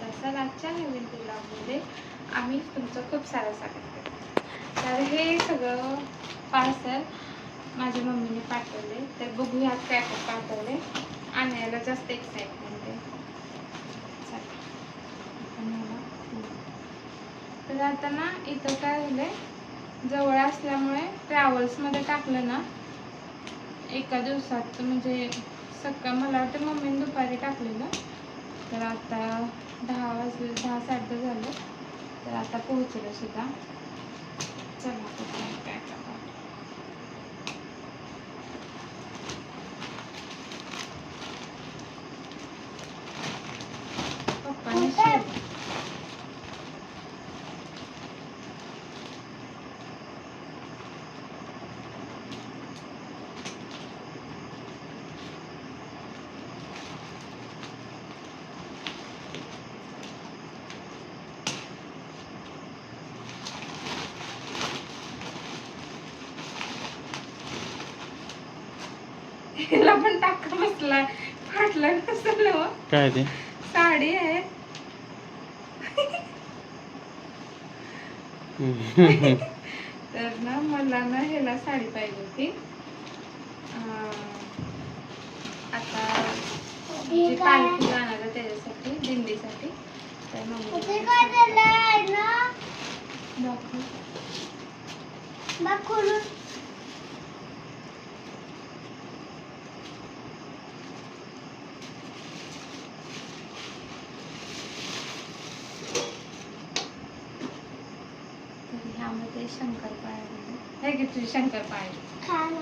असाल. आजच्या नवीन व्लॉगमध्ये आम्ही तुमचं खूप सारं स्वागत करतो. तर हे सगळं पार्सल माझ्या मम्मीने पाठवले. तर बघूयात काय काय पाठवले. आणायला जास्त एक्साइटमेंट आहे. तर आता ना इथं काय झालंय, जवळ असल्यामुळे ट्रॅव्हल्समध्ये टाकलं ना एका दिवसात, म्हणजे सकाळ मला वाटतं मम्मीने दुपारी टाकलेलं. तर आता 10 वाजले, 10 साडे 10 झालं. तर आता पोहोचलं सुद्धा. चला काय काय पप्पाने शिवलं. हिला पण टाका बसला, फाटला नसेल हो. काय ते साडी आहे. तर ना मला ना ह्याला साडी पाहिजे होती. आता जी पालखी जाणार आहे त्याच्यासाठी, दिंडीसाठी. तर मम्मी ह्यामध्ये शंकरपाळ्या हे घे तुझी शंकरपाळी. आणि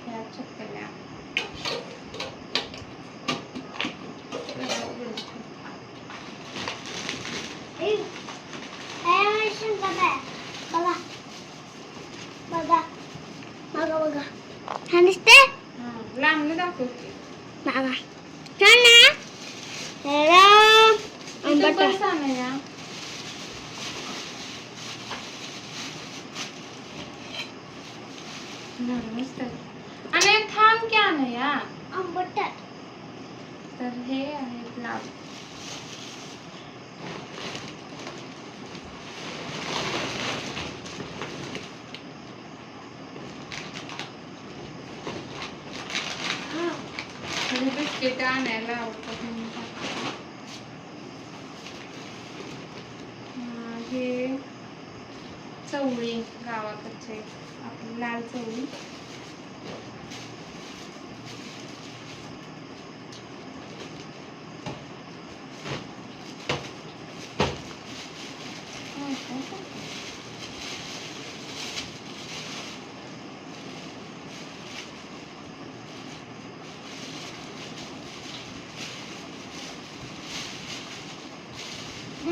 ह्या चकल्या. लांबलं दाखवते. कसं आणूया? आणि थांब की आणूया. तर हे आहेत लाडू. बिस्किट आणायला आवडतात. हे चवळी गावाकडचे, आपली लाल चवळी.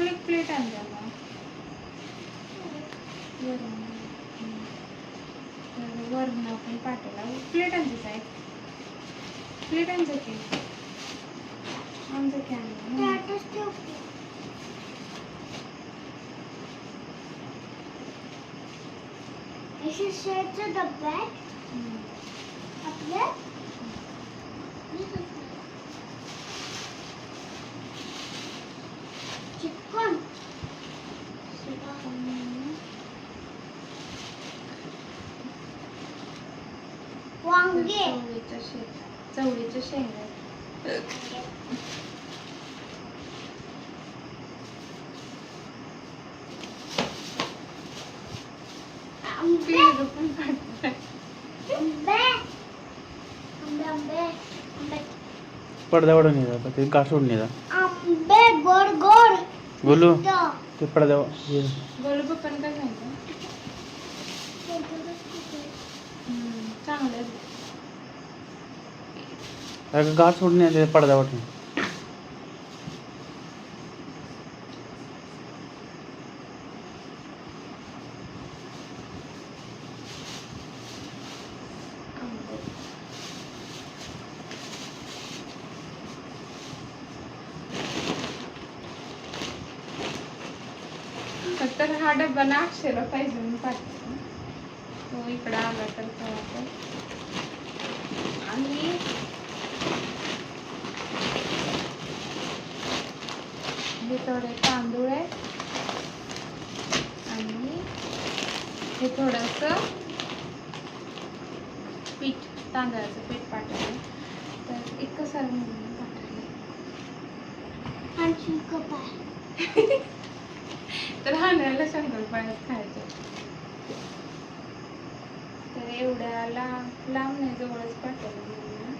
एक प्लेट आणला वरण आपण पाठवला. प्लेटांचीच आहे. प्लेटांचं की आमचं की आणलं डब्बा आपल्या चिकन वांगे, चवळीच्या शेंगा. पडदा वाढून येतात ते का सोडून येतात आंबे गोड गोड बोलू ते पडदा गोलू पप्पाने काय सांगितलं? चांगलं गाठ सोडून येते पडदा वाटून. तर हा डब्बा ना अक्षरा पाहिजे म्हणून पाठवतो. तो इकडं आला तर आणि थोडे तांदूळ आहे आणि हे थोडंसं पीठ, तांदळाचं पीठ पाठवलं. तर इतकं सारं म्हणून पाठवलं. तर हाणायला शंकरपाळ्याच खायचं. तर एवढ्याला लांब नाही, जवळच पाठवलं म्हणून.